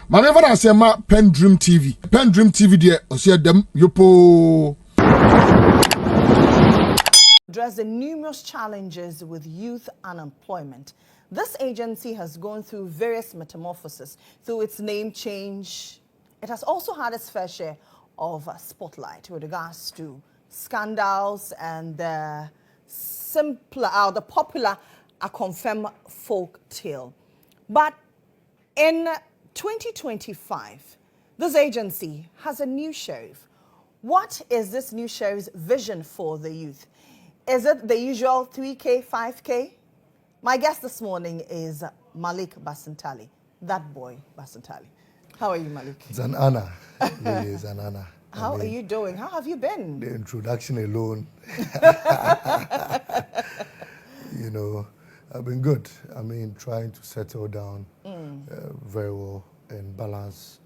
Manever I say ma PENDREAM TV. PENDREAM TV there, osia dem yopo. Address the numerous challenges with youth unemployment. This agency has gone through various metamorphoses through its name change. It has also had its fair share of spotlight with regards to scandals and the popular confirmed folk tale. But in 2025, this agency has a new sheriff. What is this new sheriff's vision for the youth? Is it the usual 3K, 5K? My guest this morning is Malik Basintale, that boy Basintale. How are you, Malik? It's an honor. Really, it's an honor. How are you doing? How have you been? The introduction alone. You know, I've been good. I mean, trying to settle down very well and balance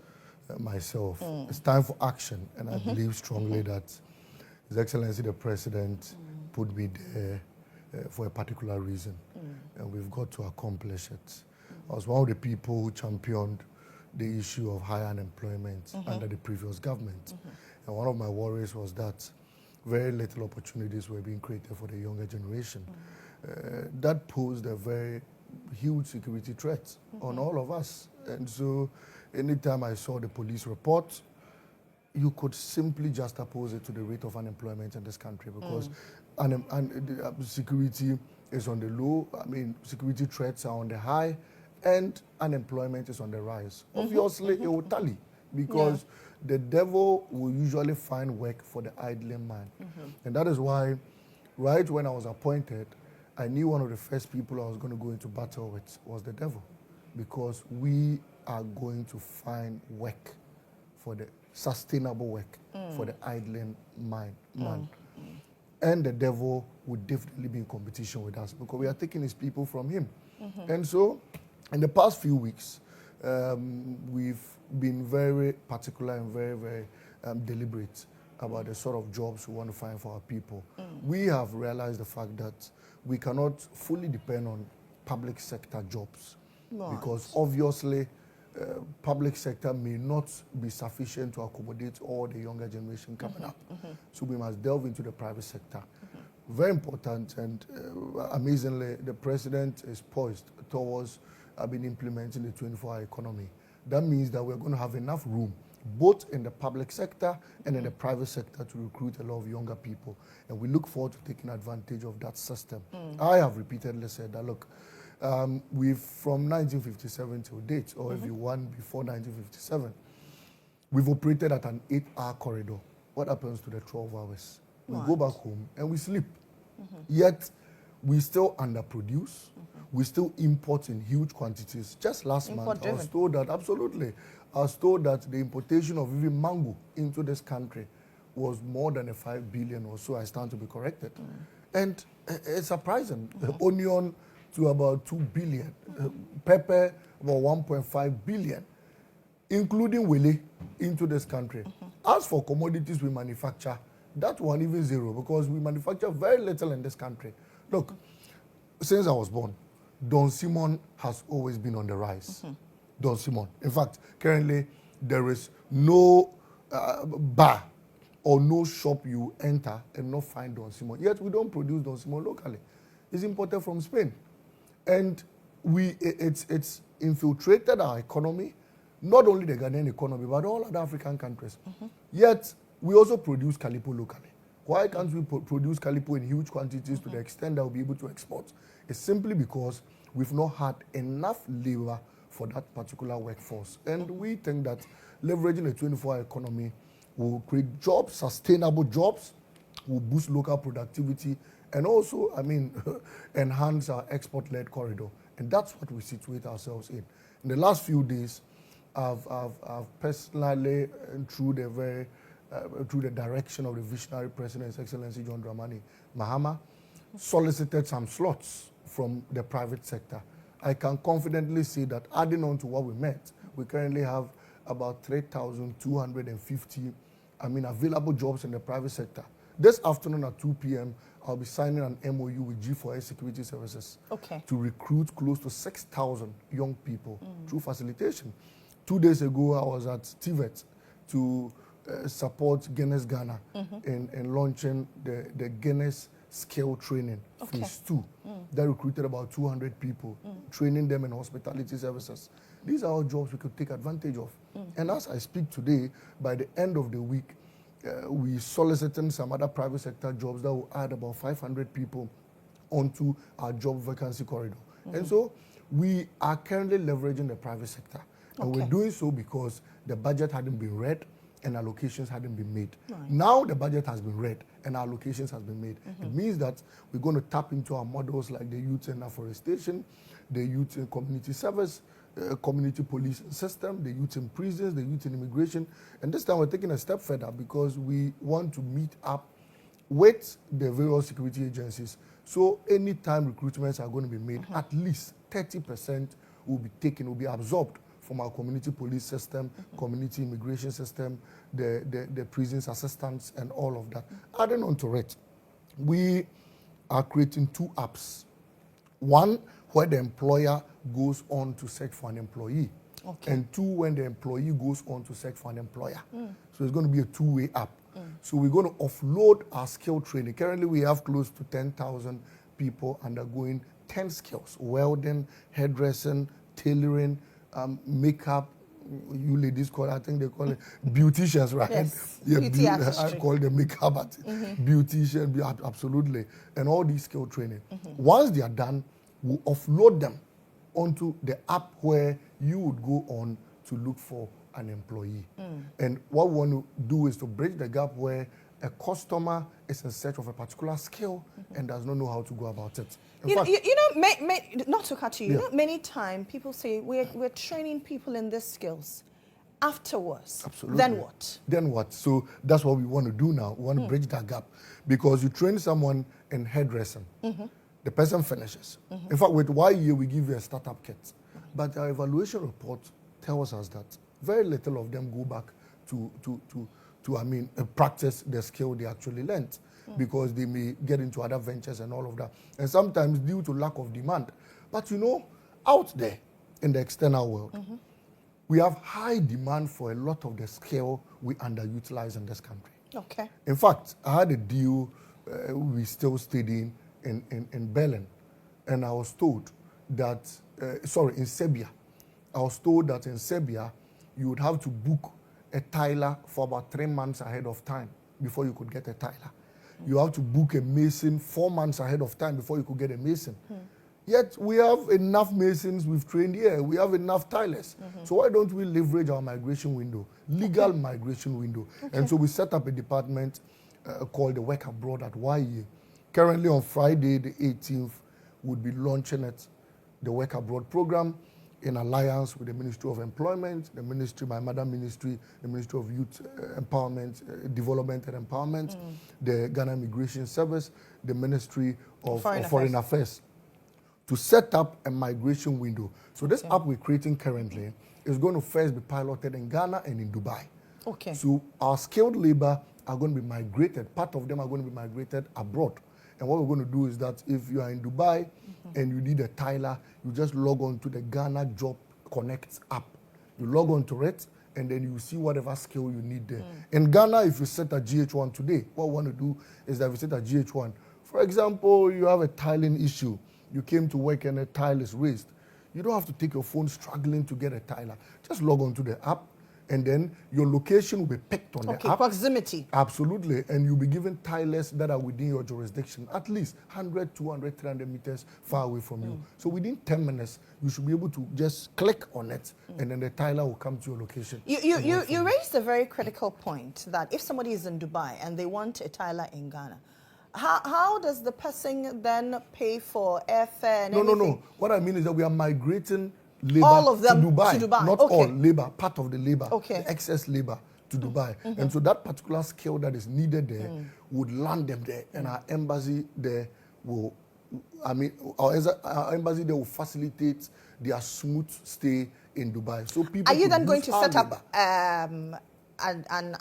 myself. It's time for action, and I believe strongly that His Excellency the President put me there for a particular reason, and we've got to accomplish it. I was one of the people who championed the issue of high unemployment under the previous government. And one of my worries was that very little opportunities were being created for the younger generation. That posed a very huge security threat on all of us. And so anytime I saw the police report, you could simply just oppose it to the rate of unemployment in this country because security is on the low. I mean, security threats are on the high, and unemployment is on the rise. Obviously, it will tally because the devil will usually find work for the idling man. And that is why, right when I was appointed, I knew one of the first people I was going to go into battle with was the devil, because we are going to find work for the sustainable work for the idling man. And the devil would definitely be in competition with us because we are taking his people from him. And so, in the past few weeks, we've been very particular and very, very deliberate about the sort of jobs we want to find for our people. We have realized the fact that we cannot fully depend on public sector jobs because obviously public sector may not be sufficient to accommodate all the younger generation coming up. So we must delve into the private sector. Very important, and amazingly, the president is poised towards implementing the 24-hour economy. That means that we're going to have enough room, both in the public sector and in the private sector, to recruit a lot of younger people. And we look forward to taking advantage of that system. I have repeatedly said that, look, we've from 1957 till date, or if you want before 1957, we've operated at an 8-hour corridor. What happens to the 12 hours? We go back home and we sleep. Yet, we still underproduce. We still import in huge quantities. Just last month, I was told that, absolutely, I was told that the importation of even mango into this country was more than a 5 billion or so. I stand to be corrected. And it's surprising. Onion to about 2 billion, pepper about 1.5 billion, including wele into this country. As for commodities we manufacture, that one even zero, because we manufacture very little in this country. Look, since I was born, Don Simon has always been on the rise. Don Simon. In fact, currently, there is no bar or no shop you enter and not find Don Simon. Yet we don't produce Don Simon locally. It's imported from Spain. And it's infiltrated our economy, not only the Ghanaian economy, but all other African countries. Yet, we also produce calipo locally. Why can't we produce calipo in huge quantities to the extent that we'll be able to export? It's simply because we've not had enough labor for that particular workforce. And we think that leveraging a 24-hour economy will create jobs, sustainable jobs, will boost local productivity, and also, enhance our export-led corridor. And that's what we situate ourselves in. In the last few days, I've personally, through the direction of the visionary President, His Excellency John Dramani Mahama, solicited some slots from the private sector. I can confidently say that adding on to what we met, we currently have about 3,250 available jobs in the private sector. This afternoon at 2 p.m., I'll be signing an MOU with G4S Security Services to recruit close to 6,000 young people through facilitation. 2 days ago, I was at TVET to support Guinness Ghana in launching the Guinness skill training phase 2 that recruited about 200 people, training them in hospitality services. These are all jobs we could take advantage of. And as I speak today, by the end of the week, we soliciting some other private sector jobs that will add about 500 people onto our job vacancy corridor. And so we are currently leveraging the private sector. And we're doing so because the budget hadn't been read and allocations hadn't been made. Now the budget has been read and allocations has been made. It means that we're going to tap into our models like the youth in afforestation, the youth in community service, community police system, the youth in prisons, the youth in immigration. And this time we're taking a step further because we want to meet up with the various security agencies. So anytime recruitments are going to be made, at least 30% will be taken, will be absorbed from our community police system, community immigration system, the prisons assistance, and all of that. Adding on to it, we are creating 2 apps. One, where the employer goes on to search for an employee. And 2, when the employee goes on to search for an employer. So it's going to be a 2-way app. So we're going to offload our skill training. Currently, we have close to 10,000 people undergoing 10 skills: welding, hairdressing, tailoring, makeup. You ladies call it, I think they call it beauticians, right? Yes, Yeah, beauty I call them makeup artists, beautician, absolutely. And all these skill training. Once they are done, we'll offload them onto the app where you would go on to look for an employee. And what we want to do is to bridge the gap where a customer is in search of a particular skill and does not know how to go about it. You know, not to cut you, you know, many times people say we're training people in these skills. Afterwards, then what? Then what? So that's what we want to do now. We want to bridge that gap. Because you train someone in hairdressing, the person finishes. In fact, with YE, we give you a startup kit. But our evaluation report tells us that very little of them go back to practice the skill they actually learned, because they may get into other ventures and all of that. And sometimes due to lack of demand. But you know, out there in the external world, we have high demand for a lot of the skill we underutilize in this country. Okay. In fact, I had a deal we still studying in Berlin, and I was told that, in Serbia, I was told that in Serbia, you would have to book a tiler for about 3 months ahead of time before you could get a tiler. You have to book a mason 4 months ahead of time before you could get a mason. Yet we have enough masons we've trained here. We have enough tilers. So why don't we leverage our migration window, legal migration window? And so we set up a department called the Work Abroad at YE. Currently on Friday, the 18th, we'll be launching it, the Work Abroad program, in alliance with the Ministry of Employment, the ministry, my mother ministry, the Ministry of Youth Empowerment, Development and Empowerment, the Ghana Immigration Service, the Ministry of Foreign Affairs, to set up a migration window. So this app we're creating currently is going to first be piloted in Ghana and in Dubai. Okay. So our skilled labor are going to be migrated. Part of them are going to be migrated abroad. And what we're going to do is that if you are in Dubai and you need a tiler, you just log on to the Ghana Job Connect app. You log on to it, and then you see whatever skill you need there. In Ghana, if you set a GH1 today, what we want to do is that if you set a GH1, for example, you have a tiling issue. You came to work and a tile is raised. You don't have to take your phone struggling to get a tiler. Just log on to the app, and then your location will be picked on the app. Proximity. Absolutely. And you'll be given tilers that are within your jurisdiction, at least 100, 200, 300 meters far away from you. So within 10 minutes, you should be able to just click on it, and then the tiler will come to your location. You raised a very critical point that if somebody is in Dubai and they want a tiler in Ghana, how does the person then pay for airfare and anything? No. What I mean is that we are migrating labor all of them to Dubai. Not all labor, part of the labor, the excess labor to Dubai. And so that particular skill that is needed there would land them there, and our embassy there will, our embassy there will facilitate their smooth stay in Dubai. So people are you then going to set up an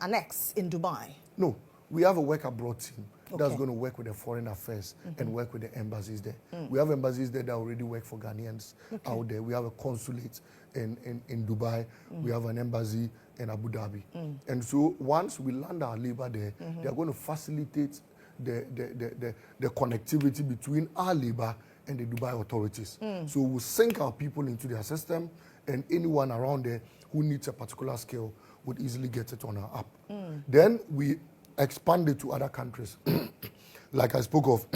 annex in Dubai? No, we have a Work Abroad team. that's going to work with the foreign affairs and work with the embassies there. We have embassies there that already work for Ghanaians out there. We have a consulate in Dubai. We have an embassy in Abu Dhabi. And so once we land our labor there, they are going to facilitate the connectivity between our labor and the Dubai authorities. So we'll sync our people into their system, and anyone around there who needs a particular skill would easily get it on our app. Then we expand it to other countries. Like I spoke of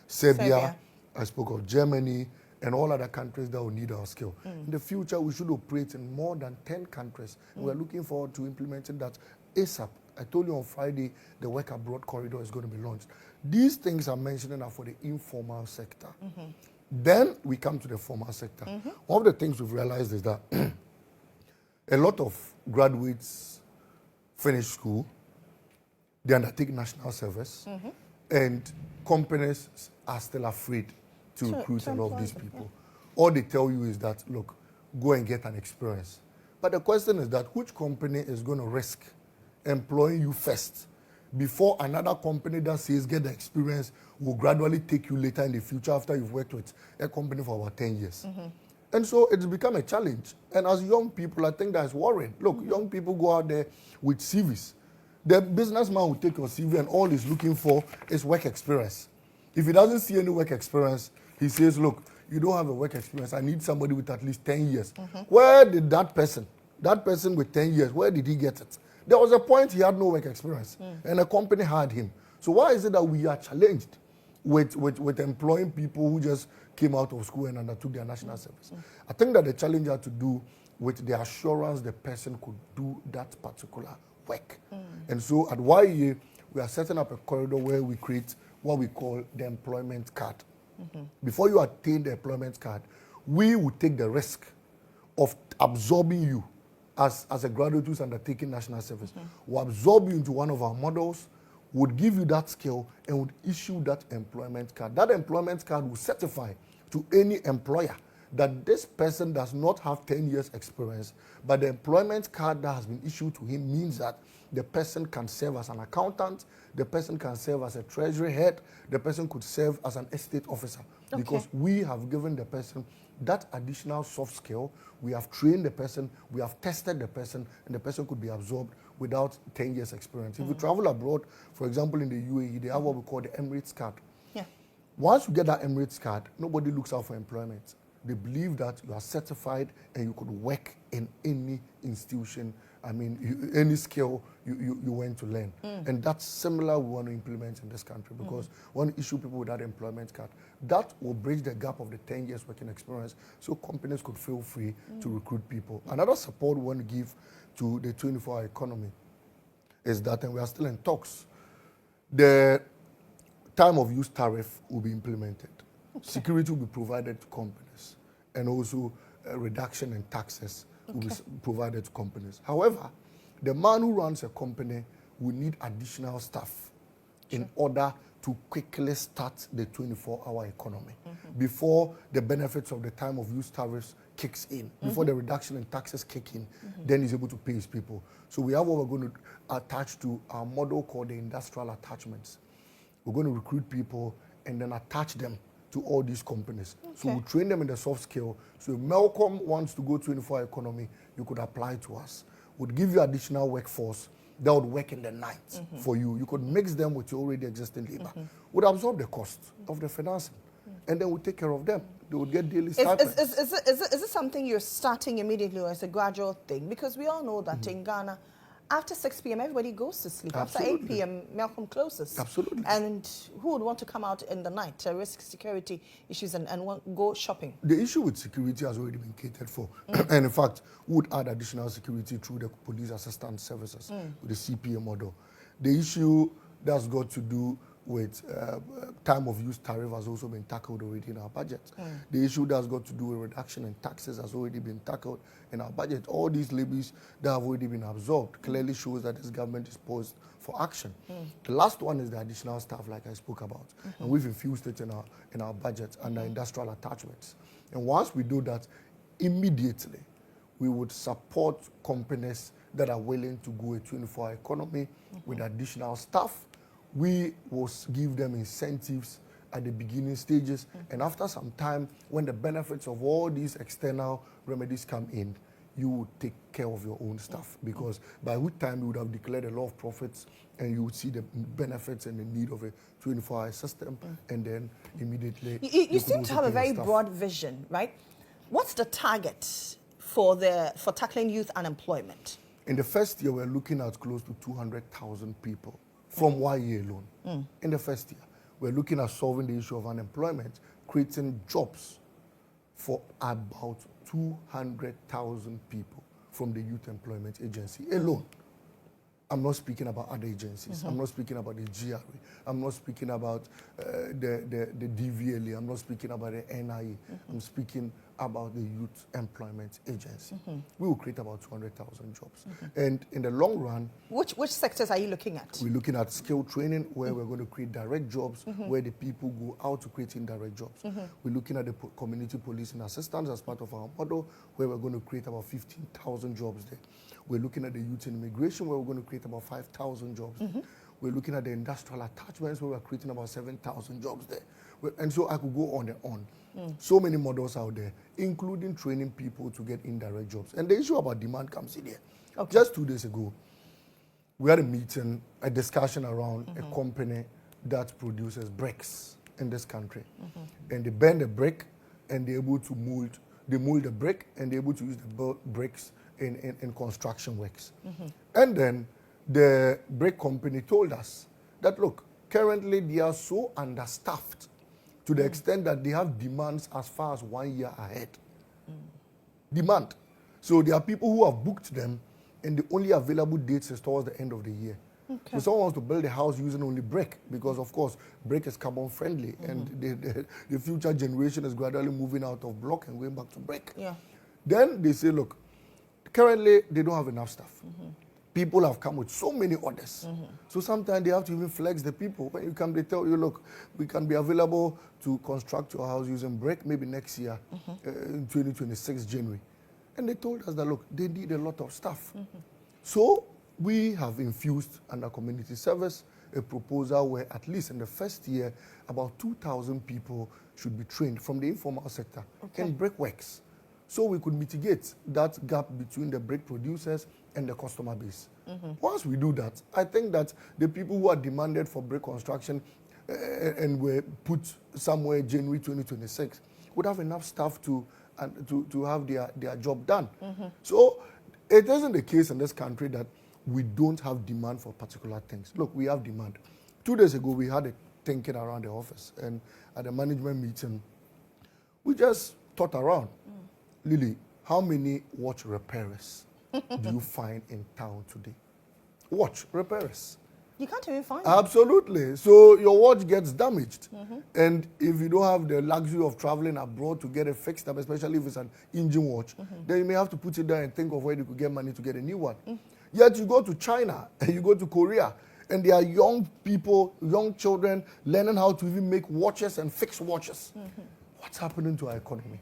Serbia, I spoke of Germany, and all other countries that will need our skill. In the future, we should operate in more than 10 countries. We're looking forward to implementing that ASAP. I told you on Friday, the work abroad corridor is going to be launched. These things I'm mentioning are for the informal sector. Then we come to the formal sector. One of the things we've realized is that a lot of graduates finish school, they undertake national service, and companies are still afraid to recruit a lot of these people. All they tell you is that, look, go and get an experience. But the question is that which company is going to risk employing you first before another company that says get the experience will gradually take you later in the future after you've worked with a company for about 10 years. And so it's become a challenge. And as young people, I think that's worrying. Look, young people go out there with CVs. The businessman will take your CV and all he's looking for is work experience. If he doesn't see any work experience, he says, look, you don't have a work experience. I need somebody with at least 10 years. Where did that person with 10 years, where did he get it? There was a point he had no work experience, and a company hired him. So why is it that we are challenged with employing people who just came out of school and undertook their national service? I think that the challenge had to do with the assurance the person could do that particular work. And so at YEA, we are setting up a corridor where we create what we call the employment card. Before you attain the employment card, we will take the risk of absorbing you as a graduate who's undertaking national service. We'll absorb you into one of our models, would give you that skill, and would issue that employment card. That employment card will certify to any employer that this person does not have 10 years experience, but the employment card that has been issued to him means that the person can serve as an accountant, the person can serve as a treasury head, the person could serve as an estate officer, because we have given the person that additional soft skill. We have trained the person, we have tested the person, and the person could be absorbed without 10 years experience. If you travel abroad, for example, in the UAE, they have what we call the Emirates card. Once you get that Emirates card, nobody looks out for employment. They believe that you are certified and you could work in any institution. I mean, any skill you went to learn. And that's similar we want to implement in this country, because we want to issue people with that employment card. That will bridge the gap of the 10 years working experience so companies could feel free to recruit people. Another support we want to give to the 24-hour economy is that, and we are still in talks, the time of use tariff will be implemented. Security will be provided to companies, and also a reduction in taxes will be provided to companies. However, the man who runs a company will need additional staff in order to quickly start the 24-hour economy before the benefits of the time of use tariffs kicks in, before the reduction in taxes kick in, then he's able to pay his people. So we have what we're going to attach to our model called the industrial attachments. We're going to recruit people and then attach them to all these companies. So we train them in the soft skill. So if Malcolm wants to go 24-hour economy, you could apply to us. We'd give you additional workforce that would work in the night for you. You could mix them with your already existing labor. Would absorb the cost of the financing, and then we'll take care of them. They would get daily stipends. Is it something you're starting immediately, or is it a gradual thing? Because we all know that in Ghana, after 6 p.m., everybody goes to sleep. Absolutely. After 8 p.m., Malcolm closes. Absolutely. And who would want to come out in the night to risk security issues and go shopping? The issue with security has already been catered for. And in fact, we would add additional security through the police assistance services with the CPA model. The issue that's got to do with time of use tariff has also been tackled already in our budget. The issue that's got to do with reduction in taxes has already been tackled in our budget. All these levies that have already been absorbed clearly shows that this government is poised for action. The last one is the additional staff, like I spoke about, and we've infused it in our budget under industrial attachments. And once we do that, immediately we would support companies that are willing to go a 24-hour economy with additional staff, we will give them incentives at the beginning stages, and after some time, when the benefits of all these external remedies come in, you would take care of your own stuff, because by which time you would have declared a lot of profits and you would see the benefits and the need of a 24-hour system, and then immediately... You seem to have a very broad vision, right? What's the target for tackling youth unemployment? In the first year, we're looking at close to 200,000 people from 1 year alone. In the first year, we're looking at solving the issue of unemployment, creating jobs for about 200,000 people from the Youth Employment Agency alone. I'm not speaking about other agencies. I'm not speaking about the GRA. I'm not speaking about the DVLA. I'm not speaking about the NIE. I'm speaking about the Youth Employment Agency. We will create about 200,000 jobs. And in the long run... Which sectors are you looking at? We're looking at skill training, where we're going to create direct jobs, where the people go out to create indirect jobs. We're looking at the community policing assistance as part of our model, where we're going to create about 15,000 jobs there. We're looking at the youth in immigration, where we're going to create about 5,000 jobs. We're looking at the industrial attachments, where we're creating about 7,000 jobs there. And so I could go on and on. So many models out there, including training people to get indirect jobs. And the issue about demand comes in here. Just 2 days ago, we had a meeting, a discussion around a company that produces bricks in this country. And they bend the brick, and they're able to mold the brick, and they're able to use the bricks in construction works. And then the brick company told us that, look, currently they are so understaffed to the extent that they have demands as far as 1 year ahead. Demand. So there are people who have booked them, and the only available dates is towards the end of the year. So someone wants to build a house using only brick, because of course brick is carbon friendly, and the future generation is gradually moving out of block and going back to brick. Then they say, look, currently they don't have enough staff. People have come with so many orders. So sometimes they have to even flex the people. When you come, they tell you, look, we can be available to construct your house using brick maybe next year, in 2026 January. And they told us that, look, they need a lot of staff. So we have infused under community service a proposal where at least in the first year, about 2,000 people should be trained from the informal sector in brickworks. So we could mitigate that gap between the brick producers and the customer base. Once we do that, I think that the people who are demanded for brick construction and were put somewhere January 2026 would have enough staff to have their job done. So it isn't the case in this country that we don't have demand for particular things. Look, we have demand. 2 days ago, we had a thinking around the office, and at the management meeting, we just thought around. Lily, how many watch repairers do you find in town today? Watch repairers. You can't even find them. Absolutely. So your watch gets damaged. And if you don't have the luxury of traveling abroad to get it fixed up, especially if it's an engine watch, then you may have to put it there and think of where you could get money to get a new one. Yet you go to China and you go to Korea, and there are young people, young children, learning how to even make watches and fix watches. What's happening to our economy?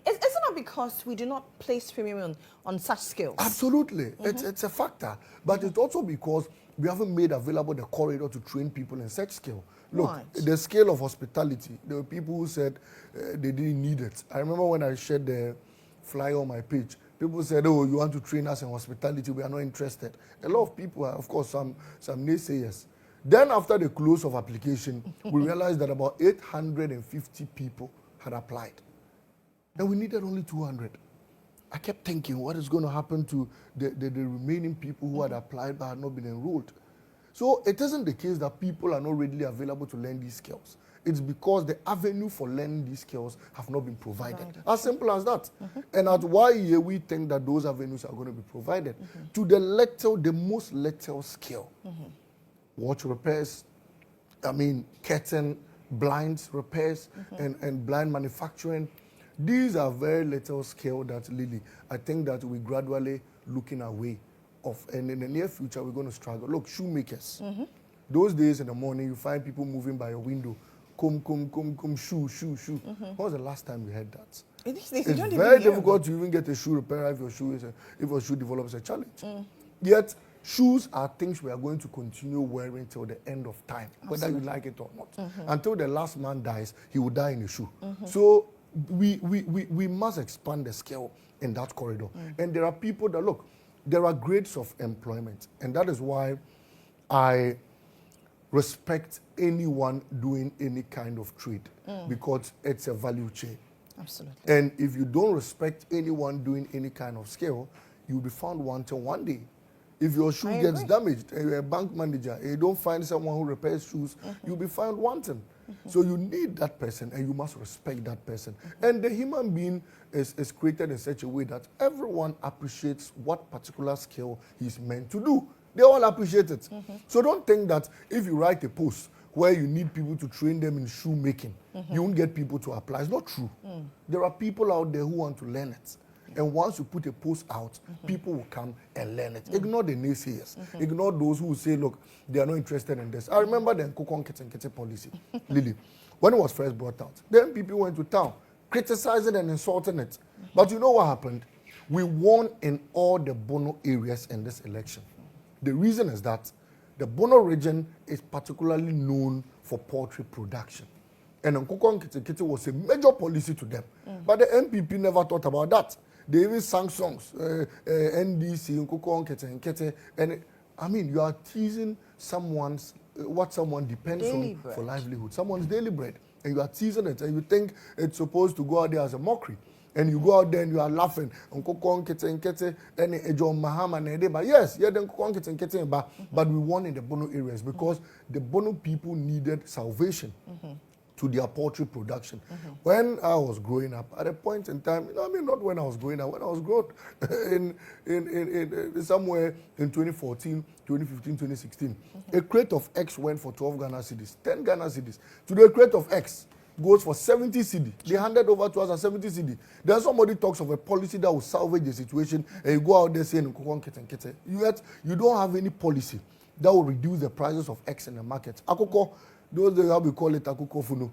Isn't it because we do not place premium on such skills? Absolutely. It's a factor. But it's also because we haven't made available the corridor to train people in such skill. Look, the scale of hospitality, there were people who said they didn't need it. I remember when I shared the flyer on my page, people said, oh, you want to train us in hospitality, we are not interested. A lot of people, of course, some naysayers. Then after the close of application, we realized that about 850 people had applied. And we needed only 200. I kept thinking, what is going to happen to the remaining people who had applied but had not been enrolled? So it isn't the case that people are not readily available to learn these skills. It's because the avenue for learning these skills have not been provided. As simple as that. And at YEA, we think that those avenues are going to be provided to the most little skill. Watch repairs, curtain, blinds repairs, and blind manufacturing. These are very little skill that, Lily, I think that we're gradually looking away of. And in the near future, we're going to struggle. Look, shoemakers. Those days in the morning, you find people moving by your window. Come, shoe. When was the last time we had that? It's very difficult to even get a shoe repairer if your shoe develops a challenge. Yet, shoes are things we are going to continue wearing till the end of time, whether you like it or not. Until the last man dies, he will die in a shoe. So we must expand the scale in that corridor. And there are people that, look, there are grades of employment. And that is why I respect anyone doing any kind of trade, because it's a value chain. Absolutely. And if you don't respect anyone doing any kind of skill, you'll be found wanting one day. If your shoe gets damaged and you're a bank manager and you don't find someone who repairs shoes, you'll be found wanting. So you need that person and you must respect that person. And the human being is created in such a way that everyone appreciates what particular skill he's meant to do. They all appreciate it. So don't think that if you write a post where you need people to train them in shoemaking, you won't get people to apply. It's not true. There are people out there who want to learn it. And once you put a post out, people will come and learn it. Ignore the naysayers. Ignore those who say, look, they are not interested in this. I remember the Nkukon Kete policy, Lily, when it was first brought out. Then people went to town, criticizing and insulting it. But you know what happened? We won in all the Bono areas in this election. The reason is that the Bono region is particularly known for poultry production. And Nkukon Kete was a major policy to them. But the MPP never thought about that. They even sang songs, NDC, Nkukon Kete, and I mean, you are teasing someone's, what someone depends on for livelihood, someone's daily bread, and you are teasing it, and you think it's supposed to go out there as a mockery. And you go out there and you are laughing. Nkukon Kete, and John Mahama, but yes, yeah, then Nkukon Kete, but we won in the Bono areas because the Bono people needed salvation to their poultry production. When I was growing up, at a point in time, I mean, not when I was growing up, when I was growing in somewhere in 2014, 2015, 2016, a crate of eggs went for 12 Ghana cedis, 10 Ghana cedis. Today, a crate of eggs goes for 70 cedi. They handed over to us at 70 cedi. Then somebody talks of a policy that will salvage the situation, and you go out there saying, Nkukon Kete. Yet, you don't have any policy that will reduce the prices of eggs in the market. Akoko, those days, how we call it akuko funu.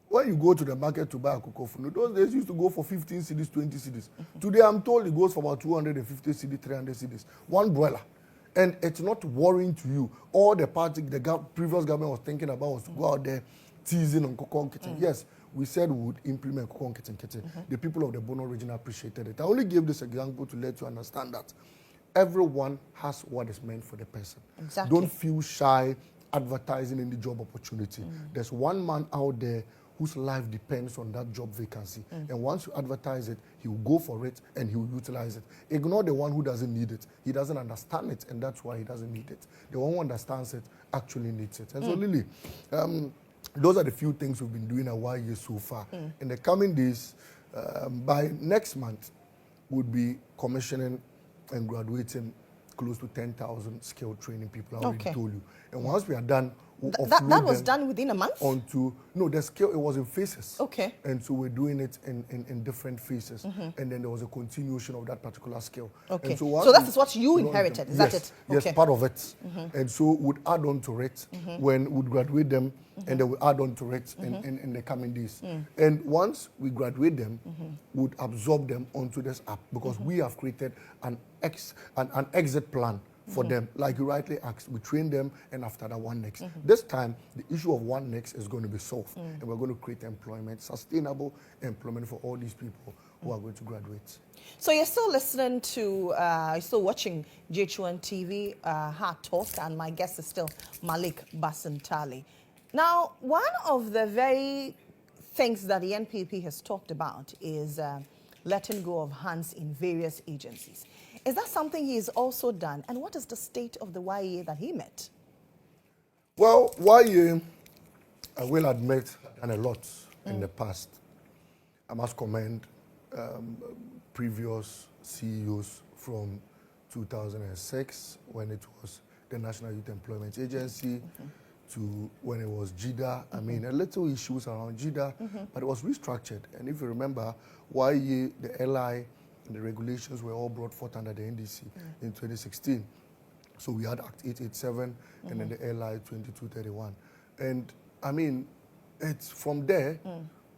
When you go to the market to buy akuko funu, those days used to go for 15 cedis, 20 cedis. Today, I'm told it goes for about 250 cedis, 300 cedis. One broiler. And it's not worrying to you. All the party, the previous government was thinking about was to go out there teasing on Nkukon Kete. Yes, we said we would implement Nkukon Kete. The people of the Bono region appreciated it. I only gave this example to let you understand that everyone has what is meant for the person. Exactly. Don't feel shy advertising any job opportunity. There's one man out there whose life depends on that job vacancy. And once you advertise it, he will go for it and he will utilize it. Ignore the one who doesn't need it. He doesn't understand it, and that's why he doesn't need it. The one who understands it actually needs it. And so, Lily, those are the few things we've been doing at YA so far. In the coming days, by next month, we'll be commissioning and graduating close to 10,000 skilled training people. I already told you. And once we are done, we'll that was done within a month? No, the skill, it was in phases. Okay. And so we're doing it in different phases. And then there was a continuation of that particular skill. Okay. And so that is what you inherited, is that it? Yes, part of it. And so we'd add on to it when we'd graduate them, and then we'll add on to it in the coming days. And once we graduate them, we'd absorb them onto this app, because we have created an exit plan for them. Like you rightly asked, we train them, and after that, one next. This time, the issue of one next is going to be solved, and we're going to create employment, sustainable employment for all these people who are going to graduate. So you're still listening to, you're still watching JH1 TV, Hard Talk, and my guest is still Malik Basintale. Now, one of the very things that the NPP has talked about is letting go of hands in various agencies. Is that something he's also done? And what is the state of the YA that he met? Well, YA, I will admit, done a lot in the past. I must commend previous CEOs from 2006, when it was the National Youth Employment Agency, to when it was JIDA. I mean, a little issues around JIDA, but it was restructured. And if you remember, YA, the LI, and the regulations were all brought forth under the NDC in 2016. So we had Act 887 and then the LI 2231. And I mean, it's from there,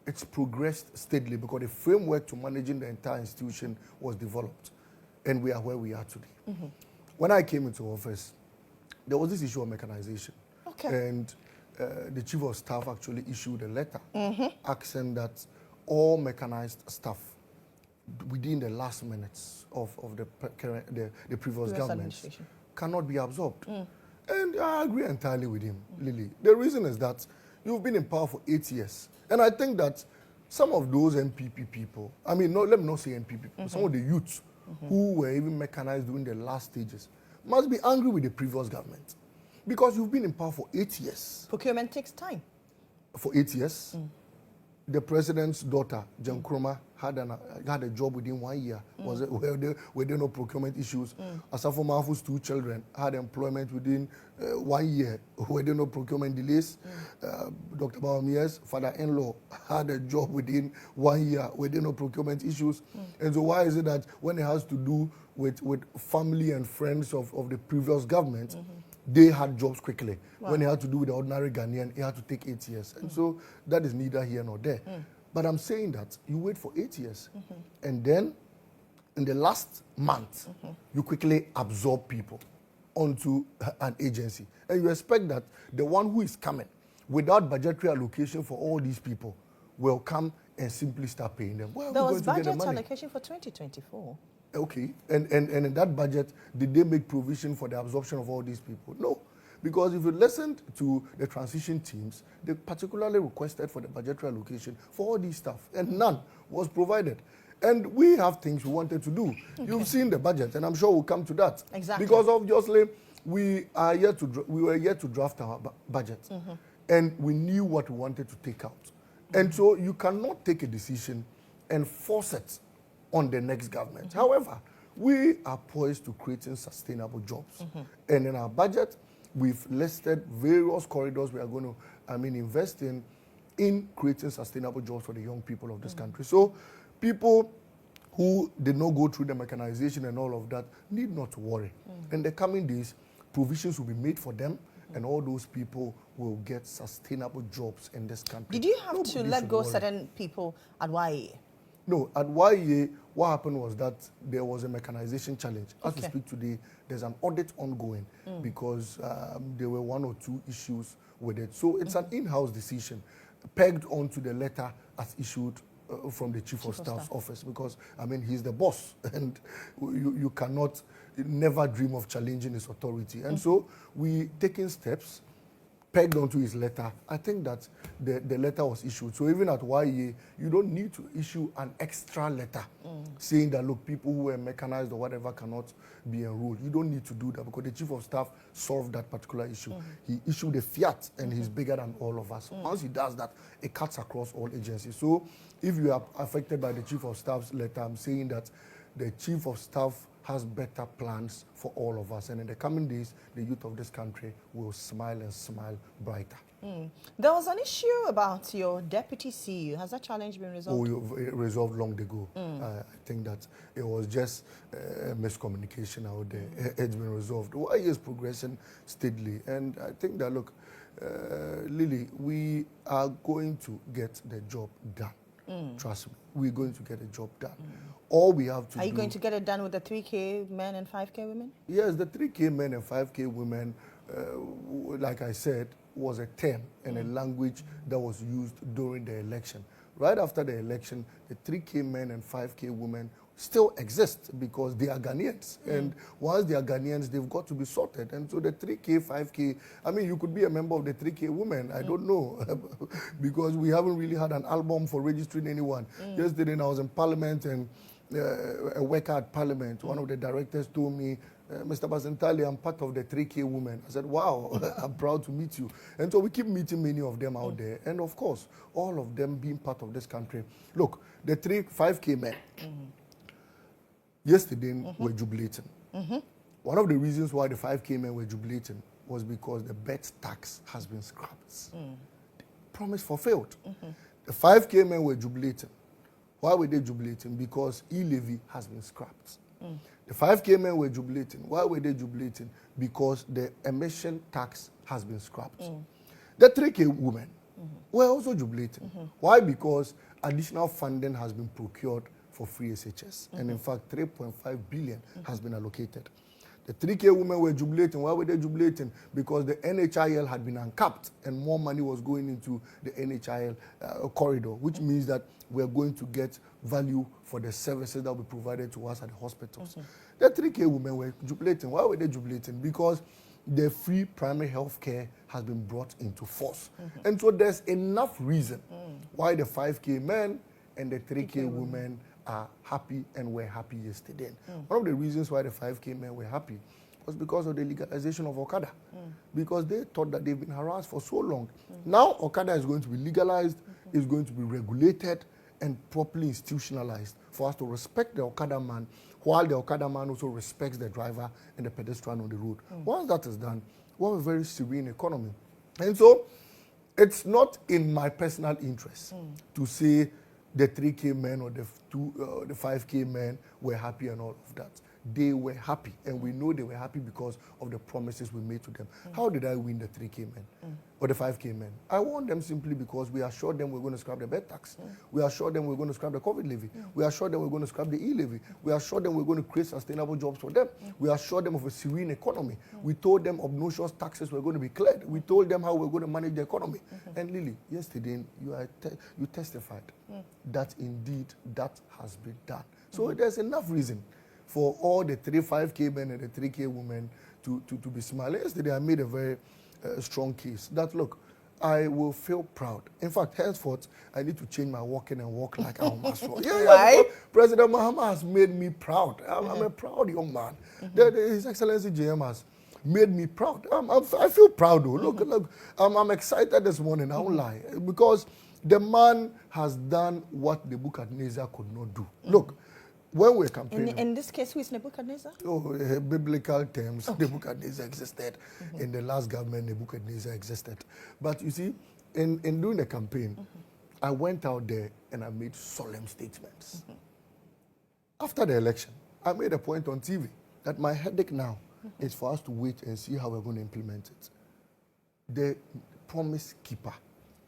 it's progressed steadily, because the framework to managing the entire institution was developed. And we are where we are today. when I came into office, there was this issue of mechanization. Okay. And the chief of staff actually issued a letter asking that all mechanized staff within the last minutes of the previous government cannot be absorbed. And I agree entirely with him, Lily. The reason is that you've been in power for 8 years. And I think that some of those MPP people, I mean, no, let me not say MPP people, some of the youths who were even mechanized during the last stages must be angry with the previous government. Because you've been in power for 8 years. Procurement takes time. For 8 years. The president's daughter, Jan Kroma, had a job within 1 year. Were there no procurement issues? Asafo Mafu's 2 children had employment within 1 year. Were there no procurement delays? Dr. Bawumia's father-in-law had a job within 1 year. Were there no procurement issues? And so why is it that when it has to do with family and friends of the previous government, they had jobs quickly. Wow. When it had to do with the ordinary Ghanaian, it had to take 8 years. And so that is neither here nor there. But I'm saying that you wait for 8 years, and then in the last month, you quickly absorb people onto an agency. And you expect that the one who is coming without budgetary allocation for all these people will come and simply start paying them. Well, there was budget allocation for 2024. Okay, and in that budget, did they make provision for the absorption of all these people? No, because if you listened to the transition teams, they particularly requested for the budgetary allocation for all these stuff, and none was provided. And we have things we wanted to do. Okay. You've seen the budget, and I'm sure we'll come to that. Exactly. Because obviously, we were yet to draft our budget, and we knew what we wanted to take out. And so you cannot take a decision and force it on the next government. However, we are poised to creating sustainable jobs. And in our budget, we've listed various corridors we are going to, invest in creating sustainable jobs for the young people of this country. So people who did not go through the mechanization and all of that need not to worry. In the coming days, provisions will be made for them, and all those people will get sustainable jobs in this country. Did you have to let go certain people at YA? No, at YA, what happened was that there was a mechanization challenge. As we speak today, there's an audit ongoing because there were 1 or 2 issues with it. So it's an in-house decision pegged onto the letter as issued from the Chief of Staff's office because, he's the boss and you cannot never dream of challenging his authority. And so we taking steps pegged onto his letter. I think that the letter was issued. So even at YA, you don't need to issue an extra letter saying that, look, people who are mechanized or whatever cannot be enrolled. You don't need to do that because the Chief of Staff solved that particular issue. He issued a fiat and he's bigger than all of us. Once he does that, it cuts across all agencies. So if you are affected by the Chief of Staff's letter, I'm saying that the Chief of Staff has better plans for all of us. And in the coming days, the youth of this country will smile and smile brighter. There was an issue about your deputy CEO. Has that challenge been resolved? Oh, resolved long ago. I think that it was just miscommunication out there. It's been resolved. YA is progressing steadily. And I think that, look, Lily, we are going to get the job done. Trust me, we're going to get a job done. All we have to do... Are you going to get it done with the 3K men and 5K women? Yes, the 3K men and 5K women, like I said, was a term and a language that was used during the election. Right after the election, the 3K men and 5K women still exist because they are Ghanaians. And once they are Ghanaians, they've got to be sorted. And so the 3K, 5K, you could be a member of the 3K women. I don't know because we haven't really had an album for registering anyone. Yesterday, I was in Parliament and a worker at Parliament, one of the directors told me, Mr. Basintale, I'm part of the 3K women. I said, wow, I'm proud to meet you. And so we keep meeting many of them out there. And of course, all of them being part of this country. Look, the 5K men, yesterday were jubilating. One of the reasons why the 5K men were jubilating was because the bet tax has been scrapped. Promise fulfilled. The 5K men were jubilating. Why were they jubilating? Because e-levy has been scrapped. The 5K men were jubilating. Why were they jubilating? Because the emission tax has been scrapped. The 3K women were also jubilating. Why? Because additional funding has been procured for free SHS. And in fact, 3.5 billion has been allocated. The 3K women were jubilating. Why were they jubilating? Because the NHIL had been uncapped and more money was going into the NHIL corridor, which means that we're going to get value for the services that will be provided to us at the hospitals. The 3K women were jubilating. Why were they jubilating? Because the free primary health care has been brought into force. And so there's enough reason why the 5K men and the 3K women are happy and were happy yesterday. One of the reasons why the 5K men were happy was because of the legalization of Okada. Because they thought that they've been harassed for so long. Now Okada is going to be legalized, is going to be regulated and properly institutionalized for us to respect the Okada man, while the Okada man also respects the driver and the pedestrian on the road. Once that is done, we have a very serene economy. And so it's not in my personal interest to say the 3K men or the 5K men were happy and all of that. They were happy, and we know they were happy because of the promises we made to them. How did I win the 3K men or the 5K men? I won them simply because we assured them we're going to scrap the bed tax. We assured them we're going to scrap the COVID levy. We assured them we're going to scrap the e-levy. We assured them we're going to create sustainable jobs for them. We assured them of a serene economy. We told them obnoxious taxes were going to be cleared. We told them how we're going to manage the economy. And Lily, yesterday you testified that indeed that has been done. So there's enough reason for all the 5K men and the 3K women to be smiling. Yesterday, I made a very strong case that, look, I will feel proud. In fact, henceforth, I need to change my walking and walk like Al Masro. Why? President Mahama has made me proud. I'm a proud young man. His Excellency JM has made me proud. I feel proud, though. Look, I'm excited this morning, I won't lie, because the man has done what Nebuchadnezzar could not do. Look, when we're campaigning... In this case, who is Nebuchadnezzar? Oh, biblical terms, Nebuchadnezzar existed. In the last government, Nebuchadnezzar existed. But you see, in doing the campaign, I went out there and I made solemn statements. After the election, I made a point on TV that my headache now is for us to wait and see how we're going to implement it. The promise keeper,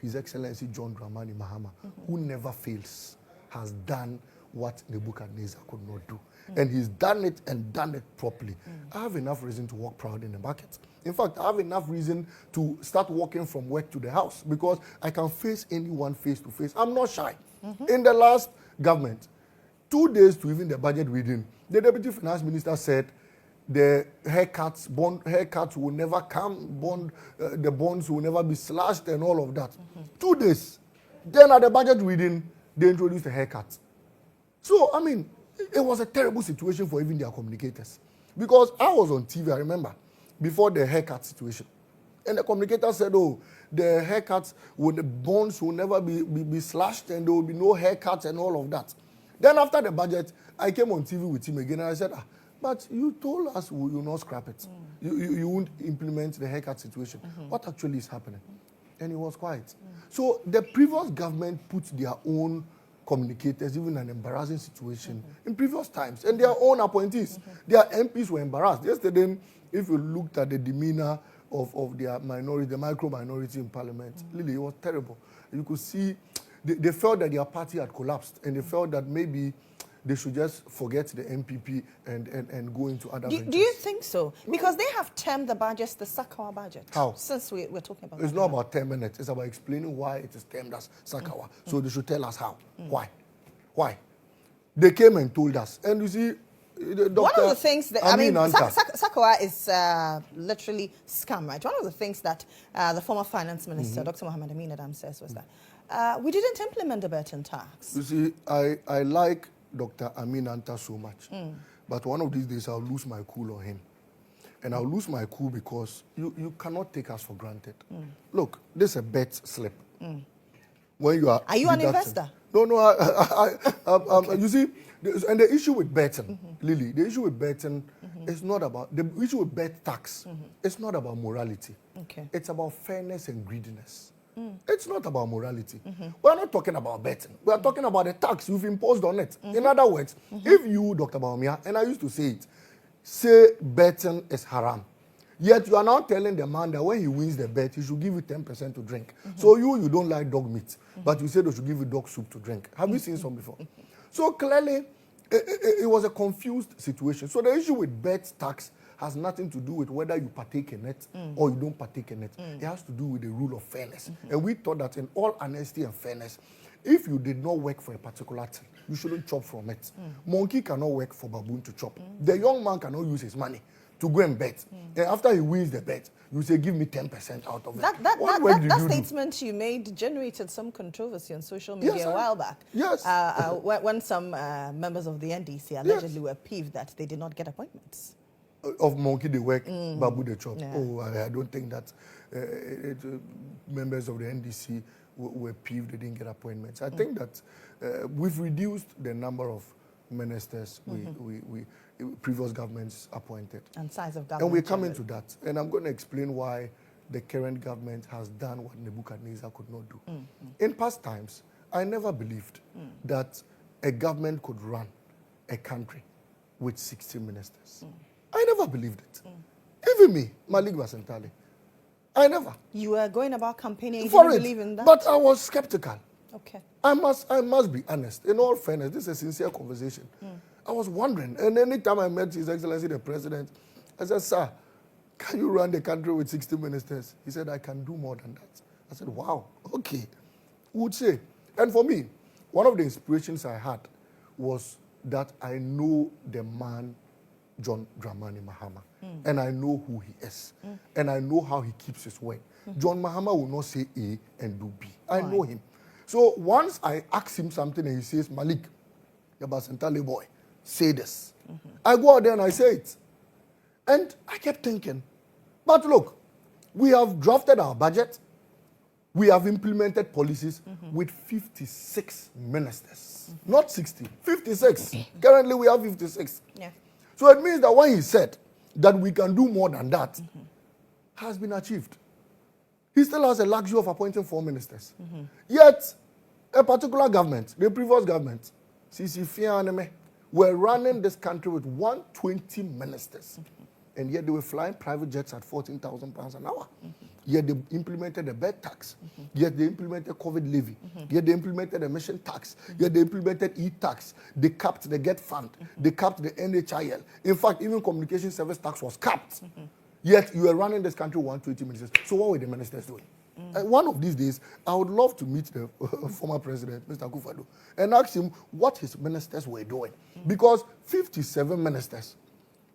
His Excellency John Dramani Mahama, who never fails, has done what Nebuchadnezzar could not do. And he's done it and done it properly. I have enough reason to walk proud in the market. In fact, I have enough reason to start walking from work to the house because I can face anyone face to face. I'm not shy. In the last government, 2 days to even the budget reading, the Deputy Finance Minister said the haircuts will never come, the bonds will never be slashed and all of that. 2 days. Then at the budget reading, they introduced the haircuts. So, I mean, it was a terrible situation for even their communicators. Because I was on TV, I remember, before the haircut situation. And the communicator said, oh, the haircuts, the bonds will never be slashed and there will be no haircuts and all of that. Then after the budget, I came on TV with him again and I said, but you told us we will not scrap it. You won't implement the haircut situation. What actually is happening? And he was quiet. So the previous government put their own communicators, even an embarrassing situation in previous times, and their own appointees. Their MPs were embarrassed. Yesterday, if you looked at the demeanor of their minority, the micro-minority in parliament, really, it was terrible. You could see, they felt that their party had collapsed, and they felt that maybe they should just forget the MPP and go into other ventures. Do you think so? Because they have termed the budget the Sakawa budget. How? Since we're talking about It's not about terming it. It's about explaining why it is termed as Sakawa. So they should tell us how. Why? They came and told us. And you see, one of the things that, Sakawa is literally scam, right? One of the things that the former finance minister, Dr. Mohammed Amin Adam, says was that we didn't implement the Burton tax. You see, I like Dr. Amin Anta so much. But one of these days, I'll lose my cool on him. And I'll lose my cool because you cannot take us for granted. Look, this is a bet slip. When you are you an investor? No, you see, and the issue with betting, Lily, the issue with betting is not about, the issue with bet tax, it's not about morality. It's about fairness and greediness. It's not about morality. We're not talking about betting. We're talking about the tax you've imposed on it. In other words, if you, Dr. Baumia, and I used to say it, say betting is haram, yet you are now telling the man that when he wins the bet, he should give you 10% to drink. So you don't like dog meat, but you said they should give you dog soup to drink. Have you seen some before? So clearly, it was a confused situation. So the issue with bet tax has nothing to do with whether you partake in it or you don't partake in it. It has to do with the rule of fairness. And we thought that in all honesty and fairness, if you did not work for a particular thing, you shouldn't chop from it. Monkey cannot work for baboon to chop. The young man cannot use his money to go and bet. And after he wins the bet, you say, give me 10% out of it. That statement you made generated some controversy on social media a while back. Yes. When some members of the NDC allegedly were peeved that they did not get appointments. Of monkey they work, babu they chop. Yeah. Oh, I don't think that members of the NDC were peeved they didn't get appointments. I think that we've reduced the number of ministers we previous governments appointed. And size of government. And we're coming to that. And I'm going to explain why the current government has done what Nebuchadnezzar could not do. In past times, I never believed that a government could run a country with 60 ministers. I never believed it. Even me, Malik Basintale. I never. You were going about campaigning and you didn't believe in that? But I was skeptical. Okay. I must be honest. In all fairness, this is a sincere conversation. I was wondering, and anytime I met His Excellency the President, I said, sir, can you run the country with 60 ministers? He said, I can do more than that. I said, wow, okay. Who would say? And for me, one of the inspirations I had was that I know the man, John Dramani Mahama, and I know who he is, and I know how he keeps his word. John Mahama will not say A and do B. I know him. So once I ask him something and he says, Malik, the Basintale boy, say this. I go out there and I say it. And I kept thinking, but look, we have drafted our budget. We have implemented policies with 56 ministers. Not 60, 56. Currently we have 56. Yeah. So it means that what he said, that we can do more than that, has been achieved. He still has a luxury of appointing 4 ministers. Yet, a particular government, the previous government, Sisi Fianeme, were running this country with 120 ministers. And yet they were flying private jets at £14,000 an hour. Yet they implemented the bed tax. Yet they implemented COVID levy. Yet they implemented emission tax. Yet they implemented e-tax. They capped the GET fund. They capped the NHIL. In fact, even communication service tax was capped. Yet you are running this country with 120 ministers. So what were the ministers doing? One of these days, I would love to meet the former president, Mr. Akufo-Addo, and ask him what his ministers were doing. Because 57 ministers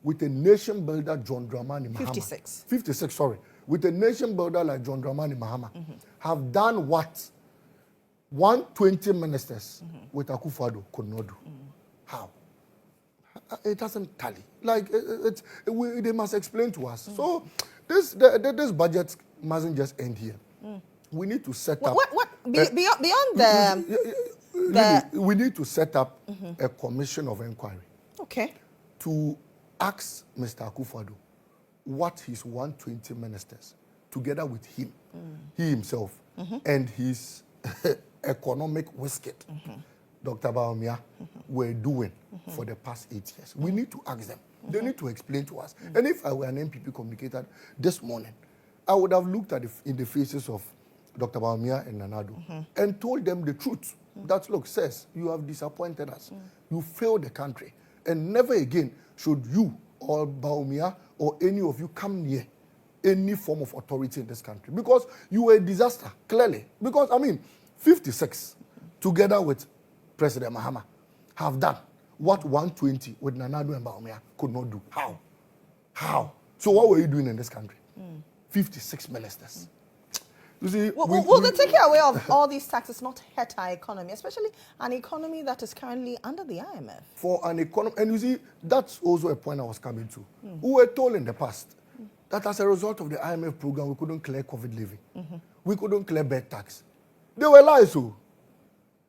with a nation builder, John Dramani Mahama. 56. 56, sorry. With a nation builder like John Dramani Mahama, have done what 120 ministers with Akufo-Addo could not do. How? It doesn't tally. Like, they must explain to us. So, this budget mustn't just end here. We need to set up... Beyond we need to set up a commission of inquiry. Okay. To ask Mr. Akufo-Addo what his 120 ministers, together with him, he himself, and his economic whisket, Dr. Baumia, were doing for the past 8 years. We need to ask them. They need to explain to us. And if I were an MPP communicator this morning, I would have looked at in the faces of Dr. Baumia and Nanado and told them the truth. That, look, says, you have disappointed us. You failed the country. And never again should you or Baumia or any of you come near any form of authority in this country. Because you were a disaster, clearly. Because, 56, together with President Mahama, have done what 120 with Nanado and Baumia could not do. How? How? So what were you doing in this country? 56 ministers. You see, will the taking away of all these taxes not hurt our economy, especially an economy that is currently under the IMF? For an economy, and you see, that's also a point I was coming to. We were told in the past that as a result of the IMF program, we couldn't clear COVID levy. We couldn't clear bed tax. They were lies, so.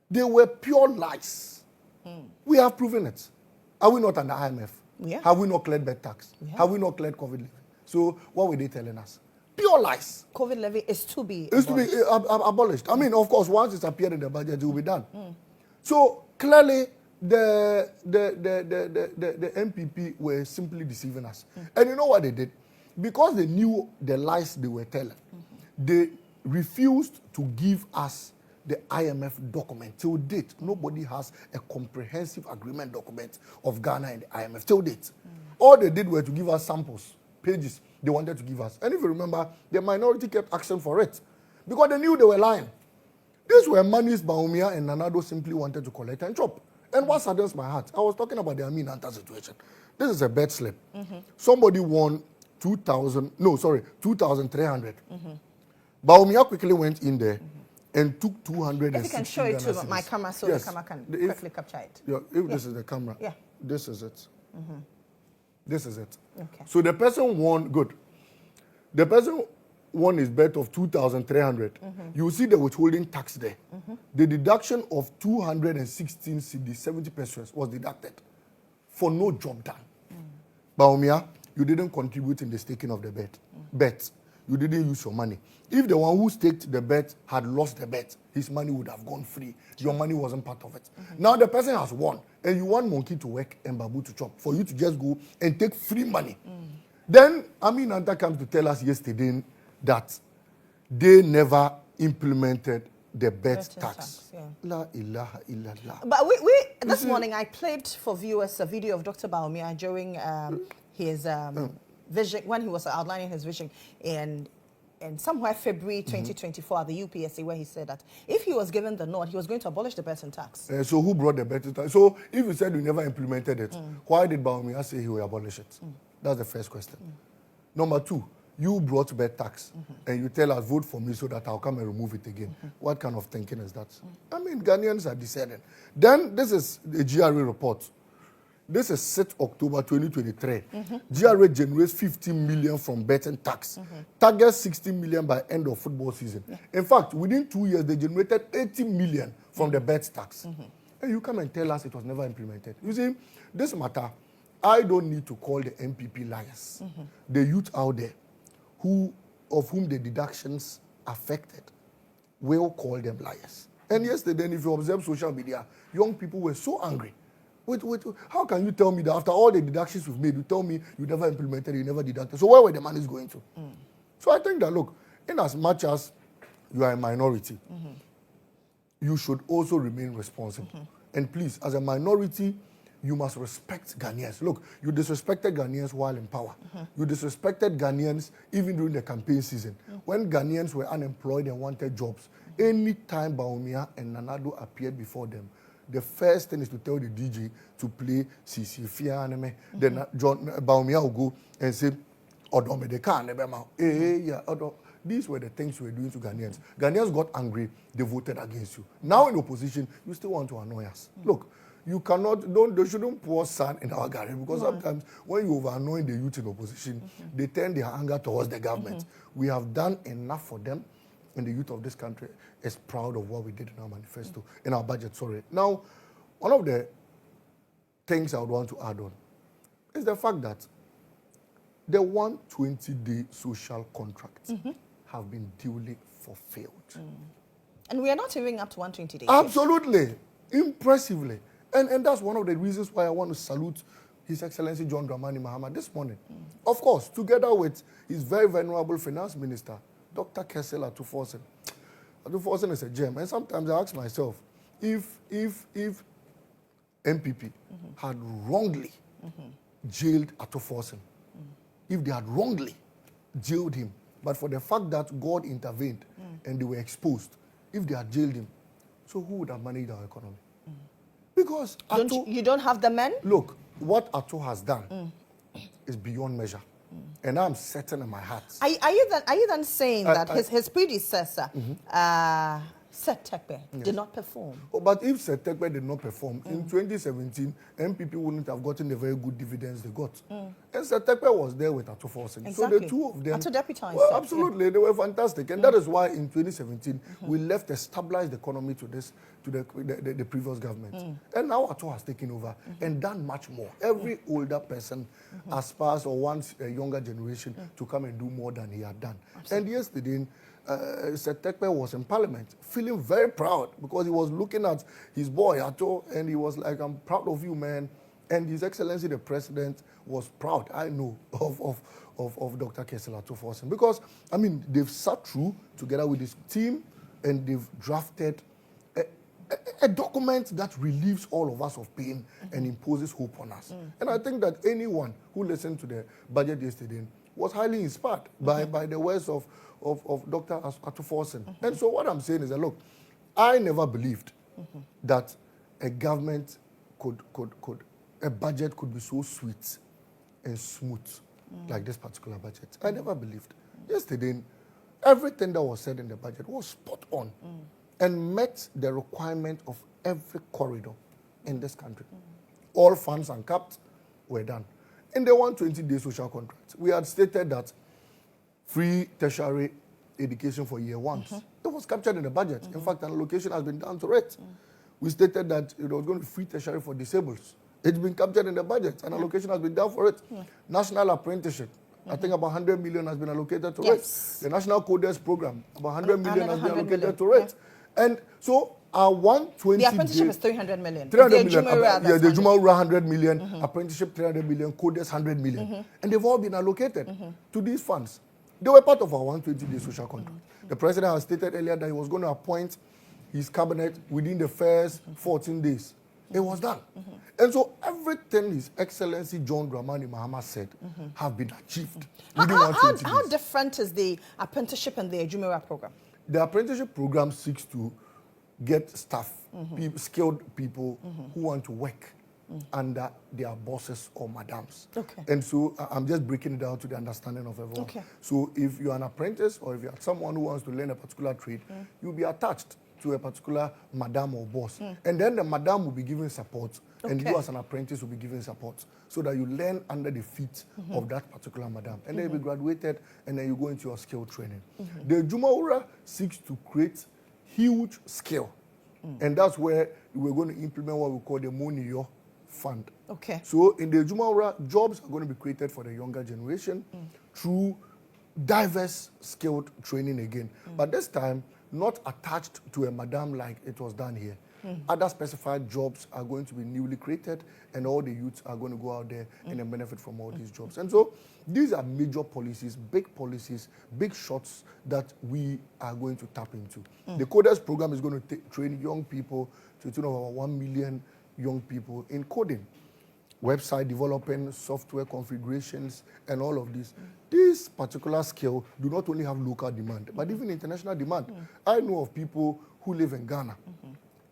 They were pure lies. We have proven it. Are we not under IMF? Yeah. Have we not cleared bed tax? Yeah. Have we not cleared COVID levy? So what were they telling us? Pure lies. COVID levy is to be It's abolished. to be abolished. Of course, once it's appeared in the budget, it will be done. So clearly, the MPP were simply deceiving us. And you know what they did? Because they knew the lies they were telling, they refused to give us the IMF document. Till date, nobody has a comprehensive agreement document of Ghana and the IMF. Till date. All they did were to give us samples, pages they wanted to give us. And if you remember, the minority kept asking for it because they knew they were lying. These were monies Bawumia and Nanado simply wanted to collect and chop. And what saddens my heart, I was talking about the Amin Anta situation. This is a bet slip. Somebody won 2,300. Bawumia quickly went in there and took 260. If you can show it to my camera so yes. the camera can quickly capture it. Yeah, if this is the camera, yeah. This is it. This is it. Okay. So the person won, good. The person won his bet of 2,300. You see the withholding tax there. The deduction of 216 CD, 70 pesos was deducted for no job done. Bawumia, you didn't contribute in the staking of the bet. You didn't use your money. If the one who staked the bet had lost the bet, his money would have gone free. Your money wasn't part of it. Now the person has won, and you want monkey to work and babu to chop, for you to just go and take free money. Then Amin Anta comes to tell us yesterday that they never implemented the bet tax. Yeah. La ilaha illallah. But this morning I played for viewers a video of Dr. Bawumia during his vision, when he was outlining his vision in somewhere February 2024 at the UPSA, where he said that if he was given the nod, he was going to abolish the betting tax. So who brought the betting tax? So if you said you never implemented it, why did Bawumia say he will abolish it? That's the first question. Number two, you brought bet tax and you tell us vote for me so that I'll come and remove it again. What kind of thinking is that? I mean, Ghanaians are discerning. Then this is the GRA report. This is 6 October 2023. GRA generates 15 million from betting tax. Target 60 million by end of football season. In fact, within 2 years, they generated 80 million from the bet tax. And you come and tell us it was never implemented. You see, this matter, I don't need to call the MPP liars. The youth out there of whom the deductions affected will call them liars. And yesterday, if you observe social media, young people were so angry. Wait, how can you tell me that after all the deductions we've made, you tell me you never implemented, you never deducted? So where were the monies going to? So I think that, look, in as much as you are a minority, you should also remain responsible. And please, as a minority, you must respect Ghanaians. Look, you disrespected Ghanaians while in power. You disrespected Ghanaians even during the campaign season. When Ghanaians were unemployed and wanted jobs, any time Bawumia and Nanado appeared before them, the first thing is to tell the DJ to play Sisi Fia Anime. Then Bawumia will go and say, Odome de can These were the things you were doing to Ghanaians. Ghanaians got angry, they voted against you. Now in opposition, you still want to annoy us. Look, you cannot, they shouldn't pour sand in our garden, because sometimes when you over-annoy the youth in opposition, they turn their anger towards the government. We have done enough for them, and the youth of this country is proud of what we did in our manifesto, in our budget, sorry. Now, one of the things I would want to add on is the fact that the 120-day social contracts have been duly fulfilled. And we are not even up to 120 days. Absolutely. Impressively. And that's one of the reasons why I want to salute His Excellency John Dramani Mahama this morning. Of course, together with his very venerable finance minister, Dr. Kessel Atuforsen. Atuforsen is a gem. And sometimes I ask myself, if MPP had wrongly jailed Atuforsen, if they had wrongly jailed him, but for the fact that God intervened and they were exposed, if they had jailed him, so who would have managed our economy? Because you don't have the men? Look, what Ato has done is beyond measure. And I'm certain in my heart. Are you then saying that his predecessor, Seth Tekpe, did not perform? Oh, but if Seth Tekpe did not perform, in 2017, MPP wouldn't have gotten the very good dividends they got. And Seth Tekpe was there with Ato Forsen. Exactly. So the two of them... Ato deputized. Well, absolutely, they were fantastic. And that is why in 2017, we left a stabilized economy to the previous government. And now Ato has taken over and done much more. Every older person aspires or wants a younger generation to come and do more than he had done. Absolutely. And yesterday, Seth Tekpe was in Parliament, feeling very proud because he was looking at his boy Ato and he was like, "I'm proud of you, man." And His Excellency the President was proud, I know, of Dr. Kessel Atuforsen, because I mean they've sat through together with his team and they've drafted a document that relieves all of us of pain and imposes hope on us. And I think that anyone who listened to the budget yesterday was highly inspired by the words of Dr. Atuforsen. And so what I'm saying is that, look, I never believed that a government a budget could be so sweet and smooth like this particular budget. I never believed. Yesterday, everything that was said in the budget was spot on and met the requirement of every corridor in this country. All funds uncapped were done. In the 120-day social contract, we had stated that free tertiary education for year ones. It was captured in the budget. In fact, an allocation has been done to it. We stated that it was going to be free tertiary for disabled. It's been captured in the budget. An allocation has been done for it. National apprenticeship, I think about 100 million has been allocated to it. The National Coders Program, about 100 million has been allocated to it. And so our 120 the apprenticeship is 300 million. 300 million. The Jumaura 100 million, apprenticeship 300 million, Coders 100 million. And they've all been allocated to these funds. They were part of our 120-day social contract. The president has stated earlier that he was going to appoint his cabinet within the first 14 days. It was done. And so everything His Excellency John Dramani Mahama said have been achieved within 120 days. How different is the apprenticeship and the Jumaura program? The apprenticeship program seeks to get staff, skilled people who want to work under their bosses or madams. And so I'm just breaking it down to the understanding of everyone. So if you're an apprentice or if you're someone who wants to learn a particular trade, you'll be attached to a particular madam or boss. And then the madam will be given support and you as an apprentice will be given support so that you learn under the feet of that particular madam. And then you'll be graduated and then you go into your skill training. The Jumaura seeks to create huge skill. And that's where we're going to implement what we call the Moniyo Fund. So in the Jumaura, jobs are going to be created for the younger generation through diverse skilled training again. But this time, not attached to a madam like it was done here. Other specified jobs are going to be newly created and all the youths are going to go out there and then benefit from all these jobs. And so these are major policies, big shots that we are going to tap into. The Coders program is going to train young people to the tune of about 1 million young people in coding, website developing, software configurations, and all of this. This particular skill do not only have local demand, but even international demand. I know of people who live in Ghana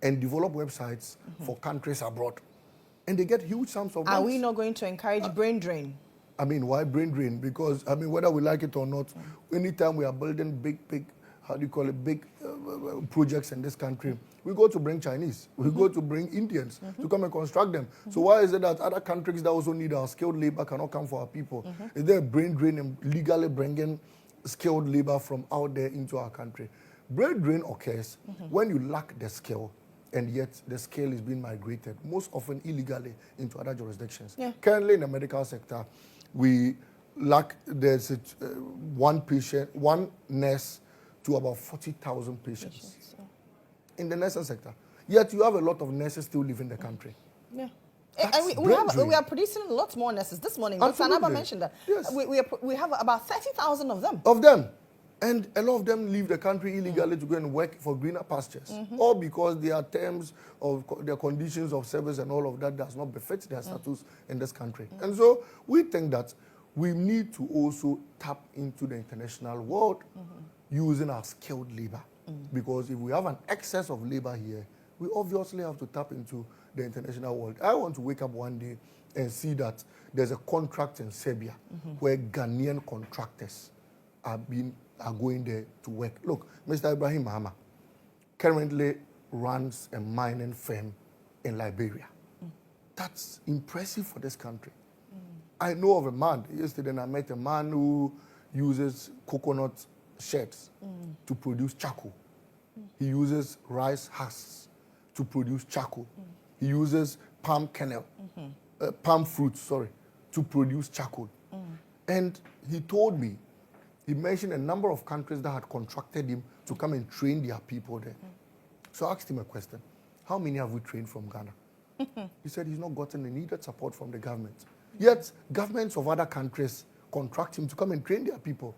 and develop websites for countries abroad, and they get huge sums of money. Are we not going to encourage brain drain? I mean, why brain drain? Because, I mean, whether we like it or not, anytime we are building big, how do you call it, big projects in this country, we go to bring Chinese, we go to bring Indians to come and construct them. So why is it that other countries that also need our skilled labor cannot come for our people? Is there a brain drain in legally bringing skilled labor from out there into our country? Brain drain occurs when you lack the skill and yet the skill is being migrated, most often illegally, into other jurisdictions. Currently in the medical sector, we lack, there's one nurse to about 40,000 patients in the nursing sector. Yet you have a lot of nurses still leaving the country. And we are producing a lot more nurses. This morning, Sanaba mentioned that. We have about 30,000 of them. And a lot of them leave the country illegally to go and work for greener pastures. All because their terms of their conditions of service and all of that does not befit their status in this country. And so we think that we need to also tap into the international world using our skilled labor. Because if we have an excess of labor here, we obviously have to tap into the international world. I want to wake up one day and see that there's a contract in Serbia where Ghanaian contractors are going there to work. Look, Mr. Ibrahim Mahama currently runs a mining firm in Liberia. That's impressive for this country. I know of a man, yesterday I met a man who uses coconut shells to produce charcoal. He uses rice husks to produce charcoal. He uses palm kernel, palm fruit, to produce charcoal. And he told me, he mentioned a number of countries that had contracted him to come and train their people there. So I asked him a question. How many have we trained from Ghana? He said he's not gotten the needed support from the government. Yet, governments of other countries contract him to come and train their people.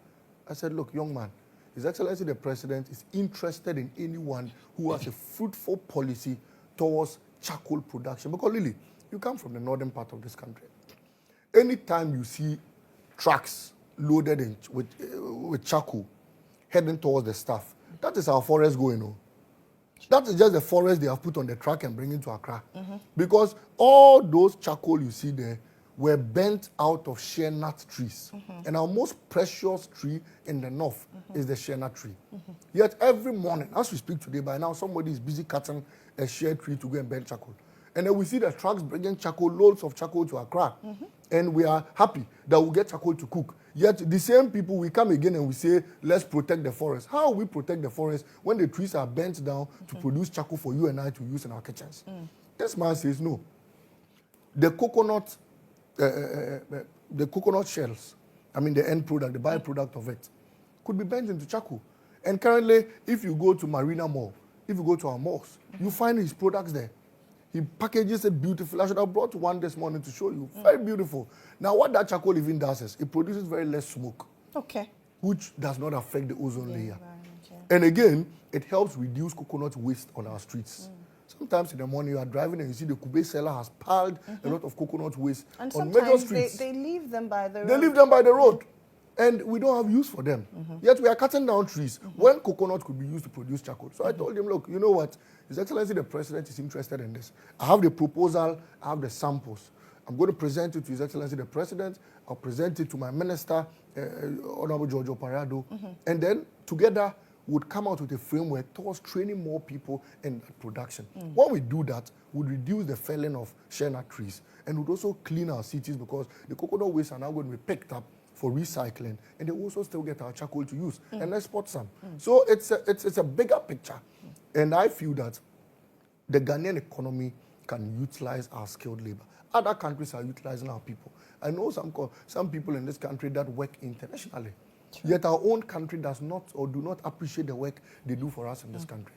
I said, look, young man, His Excellency the President is interested in anyone who has a fruitful policy towards charcoal production. Because Lily, you come from the northern part of this country. Anytime you see trucks loaded with charcoal heading towards the staff, that is our forest going on. That is just the forest they have put on the truck and bring into Accra. Because all those charcoal you see there were burnt out of shea nut trees. And our most precious tree in the north is the shea nut tree. Yet every morning, as we speak today, by now somebody is busy cutting a shea tree to go and burn charcoal. And then we see the trucks bringing charcoal, loads of charcoal to Accra. And we are happy that we'll get charcoal to cook. Yet the same people, we come again and we say, let's protect the forest. How will we protect the forest when the trees are bent down to produce charcoal for you and I to use in our kitchens? This man says no. The coconut shells, I mean the end product, the byproduct of it, could be bent into charcoal. And currently, if you go to Marina Mall, if you go to our malls, you find his products there. He packages it beautifully. I should have brought one this morning to show you. Very beautiful. Now, what that charcoal even does is it produces very less smoke. Okay. Which does not affect the ozone layer. And again, it helps reduce coconut waste on our streets. Sometimes in the morning you are driving and you see the Kube seller has piled a lot of coconut waste and on major streets. Sometimes they leave them by the road. They leave them by the road. And we don't have use for them. Yet we are cutting down trees when coconut could be used to produce charcoal. So I told him, look, you know what? His Excellency the President is interested in this. I have the proposal, I have the samples. I'm going to present it to His Excellency the President. I'll present it to my minister, Honorable Giorgio Parado. And then together would come out with a framework towards training more people in that production. When we do that, we'd reduce the felling of shea nut trees and would also clean our cities because the coconut waste are now going to be picked up for recycling, and they also still get our charcoal to use and export some. So it's a bigger picture, and I feel that the Ghanaian economy can utilize our skilled labor. Other countries are utilizing our people. I know some people in this country that work internationally, yet our own country does not or do not appreciate the work they do for us in this country.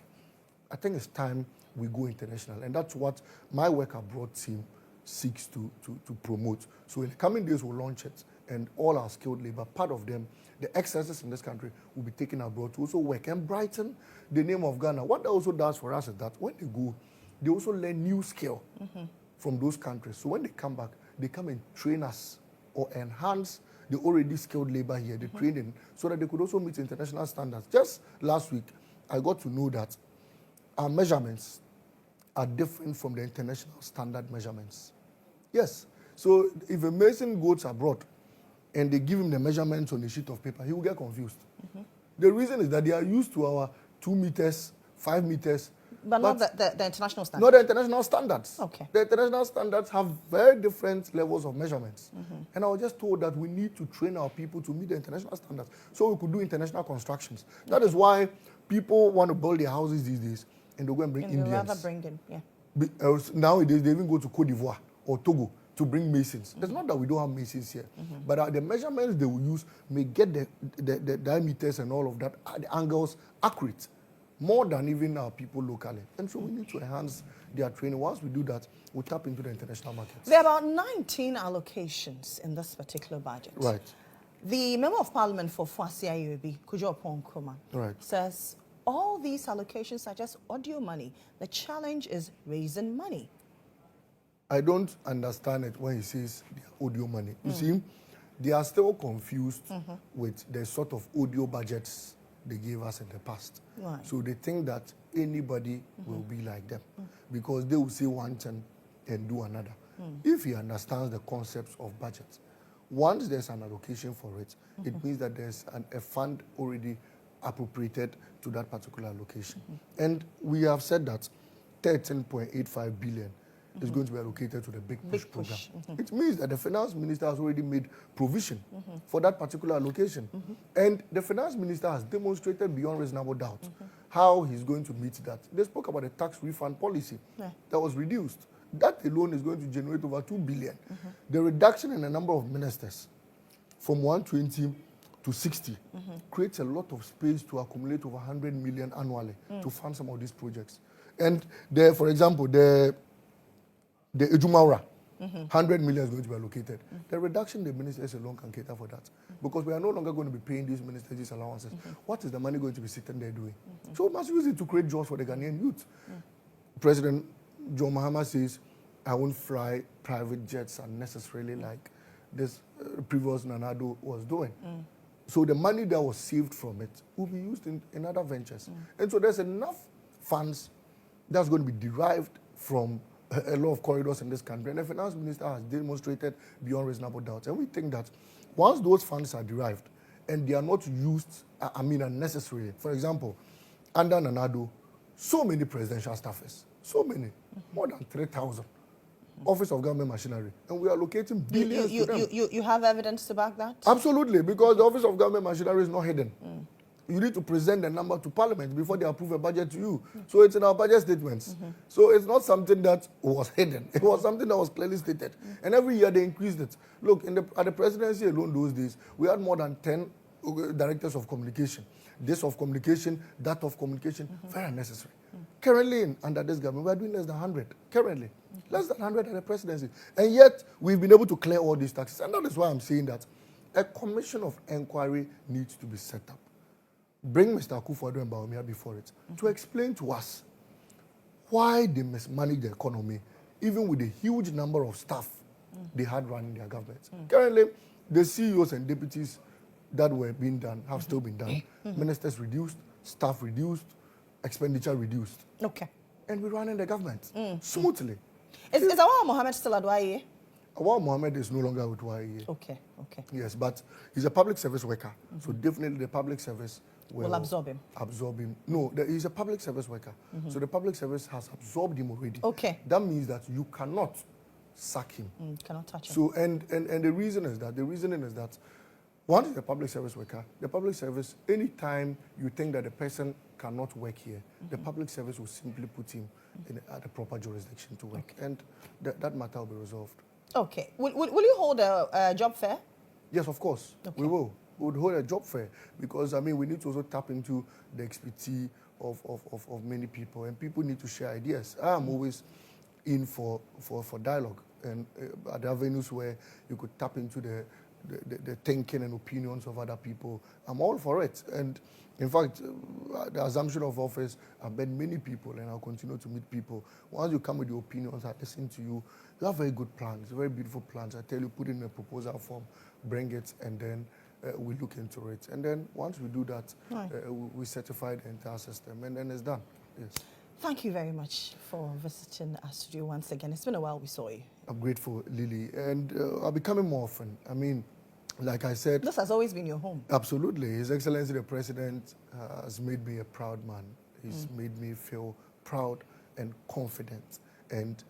I think it's time we go international, and that's what my work abroad team seeks to promote. So in the coming days, we'll launch it. And all our skilled labor, part of them, the excesses in this country will be taken abroad to also work and brighten the name of Ghana. What that also does for us is that when they go, they also learn new skill from those countries. So when they come back, they come and train us or enhance the already skilled labor here, the training, so that they could also meet international standards. Just last week, I got to know that our measurements are different from the international standard measurements. Yes. So if a mason goes abroad, and they give him the measurements on a sheet of paper, he will get confused. The reason is that they are used to our 2 meters, 5 meters. But not the international standards? Not the international standards. Okay. The international standards have very different levels of measurements. And I was just told that we need to train our people to meet the international standards so we could do international constructions. That is why people want to build their houses these days and they go and bring Indians. Rather bring them, Nowadays, they even go to Cote d'Ivoire or Togo to bring masons. It's not that we don't have masons here, but the measurements they will use may get the diameters and all of that, the angles accurate, more than even our people locally. And so we need to enhance their training. Once we do that, we'll tap into the international markets. There are about 19 allocations in this particular budget. Right. The Member of Parliament for Fuasia UAB, Kujo Nkrumah, says all these allocations are just audio money. The challenge is raising money. I don't understand it when he says the audio money. You see, they are still confused with the sort of audio budgets they gave us in the past. Right. So they think that anybody will be like them because they will say one thing and do another. If he understands the concepts of budget, once there's an allocation for it, it means that there's a fund already appropriated to that particular allocation. And we have said that 13.85 billion is going to be allocated to the Big Push program. It means that the finance minister has already made provision for that particular allocation. And the finance minister has demonstrated beyond reasonable doubt how he's going to meet that. They spoke about a tax refund policy that was reduced. That alone is going to generate over 2 billion. The reduction in the number of ministers from 120 to 60 creates a lot of space to accumulate over 100 million annually to fund some of these projects. And for example, the Ejumaura, 100 million is going to be allocated. The reduction in the ministers alone can cater for that. Because we are no longer going to be paying these ministers these allowances. What is the money going to be sitting there doing? So we must use it to create jobs for the Ghanaian youth. President John Mahama says, I won't fly private jets unnecessarily like this previous Nanado was doing. So the money that was saved from it will be used in other ventures. And so there's enough funds that's going to be derived from a lot of corridors in this country. And the finance minister has demonstrated beyond reasonable doubt. And we think that once those funds are derived and they are not used, unnecessarily. For example, under Nanado, so many presidential staffers, so many, more than 3,000. Office of Government Machinery, and we are allocating billions to them. You have evidence to back that? Absolutely, because the Office of Government Machinery is not hidden. You need to present the number to Parliament before they approve a budget to you. So it's in our budget statements. So it's not something that was hidden. It was something that was clearly stated. And every year they increased it. Look, at the presidency alone those days, we had more than 10 directors of communication. This of communication, that of communication, very unnecessary. Currently, under this government, we are doing less than 100. Currently, less than 100 at the presidency. And yet, we've been able to clear all these taxes. And that is why I'm saying that a commission of inquiry needs to be set up. Bring Mr. Akufo-Addo and Bawumia before it to explain to us why they mismanage the economy, even with the huge number of staff they had running their government. Currently, the CEOs and deputies that were being done have still been done. Ministers reduced, staff reduced, expenditure reduced. Okay. And we're running the government smoothly. Is Awal Mohammed still at YA? Awal Mohammed is no longer with YA. Okay. Yes, but he's a public service worker. So definitely the public service will absorb him. No, he's a public service worker. So the public service has absorbed him already. Okay. That means that you cannot sack him. Cannot touch him. So and the reasoning is that once the public service worker, the public service, anytime you think that the person cannot work here, the public service will simply put him at the proper jurisdiction to work. Okay. And that matter will be resolved. Okay. Will you hold a job fair? Yes, of course. Okay. We will. We would hold a job fair because, we need to also tap into the expertise of many people, and people need to share ideas. I'm always in for dialogue and at avenues where you could tap into the thinking and opinions of other people. I'm all for it. And in fact, the assumption of office, I've met many people and I'll continue to meet people. Once you come with your opinions, I listen to you. You have very good plans, very beautiful plans. I tell you, put it in a proposal form, bring it, and then we look into it. And then once we do that, we certify the entire system, and then it's done. Yes. Thank you very much for visiting our studio once again. It's been a while we saw you. I'm grateful, Lily, and I'll be coming more often. Like I said... This has always been your home. Absolutely. His Excellency the President has made me a proud man. He's made me feel proud and confident. And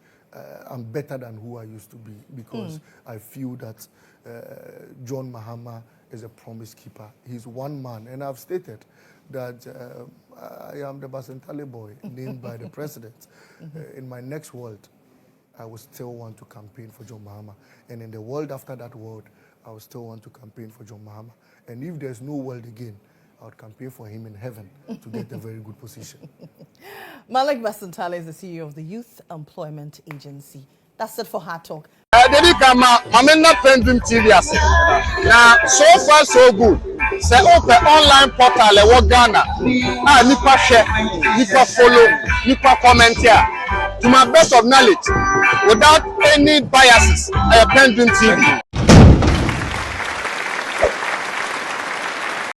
I'm better than who I used to be because I feel that John Mahama is a promise keeper. He's one man. And I've stated that I am the Basintale boy named by the President. In my next world, I will still want to campaign for John Mahama. And in the world after that world, I will still want to campaign for John Mahama. And if there's no world again, I would campaign for him in heaven to get a very good position. Malik Basintale is the CEO of the Youth Employment Agency. That's it for Hard Talk. I'm not PENDREAM TV. Now, so far so good. Say open online portal in Ghana. Nipa share, nipa follow, nipa comment here. To my best of knowledge, without any biases, PENDREAM TV.